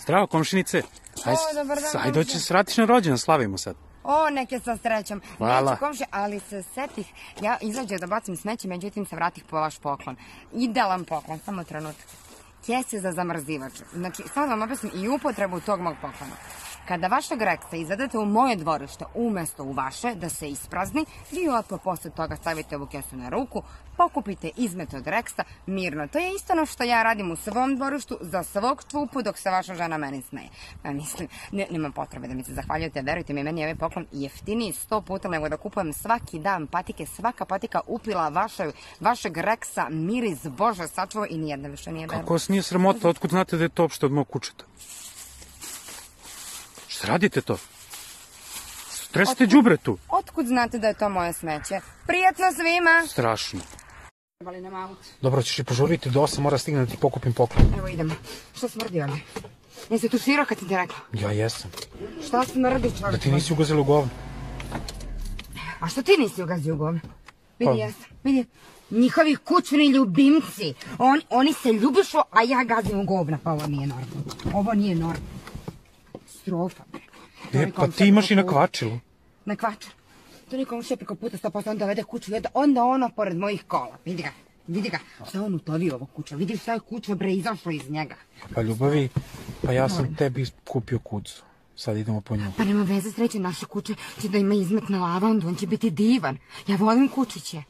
Zdravo, komšinice. Dobar dan, Ajde, hoće se vratiš na rođendan, slavimo sad. O, neke sa srećom. Hvala. Neću komši, ali se setih, ja izađe da bacim smeće, međutim se vratih po vaš poklon. Idealan poklon, samo trenutak. Kese za zamrzivač. Znači, samo vam objasnim i upotrebu tog mog poklona. Kada vašeg reksa izvedete u moje dvorište umesto u vaše, da se isprazni, vi odmah posle toga stavite ovu kesu na ruku, pokupite izmet od reksa mirno. To je isto ono što ja radim u svom dvorištu za svog čupu dok se vaša žena meni smeje. Mislim, nema potrebe da mi se zahvaljujete, verujte mi, meni je ovaj poklon jeftiniji 100 puta nego da kupujem svaki dan patike, svaka patika upila vašeg reksa, miris, Bože sačuva i nijedna više nije verba. Kako vas nije sramota, otkud znate da je to opšte od mog kućeta? Šta radite to? Tresite đubre tu. Otkud znate da je to moje smeće? Prijatno svima! Strašno. Trebali nam auto. Dobro, ćeš i požuriti do 8, mora stigne da ti pokupim poklon. Evo idemo. Što smrdi ovdje? Jesi tu svirao kad ti te rekla? Ja jesam. Šta smrdi čovjek? Da ti nisi ugazila u govno. A što ti nisi ugazio u govno? Vidi, jesam. Vidi. Njihovi kućni ljubimci. Oni se ljubišu, a ja gazim u govna. Pa ovo nije normalno. Ovo nije normalno. Strofa. Pa ti imaš i na kvačilu. Na kvačilu? To nikom še preko puta 100% on dovede kuću i onda ono pored mojih kola. Vidi ga. Šta on utovio ovo kuća? Vidiš šta je kuća bre izašlo iz njega. Pa ljubavi, pa ja sam tebi kupio kucu. Sad idemo po nju. Pa nema veze, sreće, naše kuće će da ima izmet na lavandu, on će biti divan. Ja volim kučiće.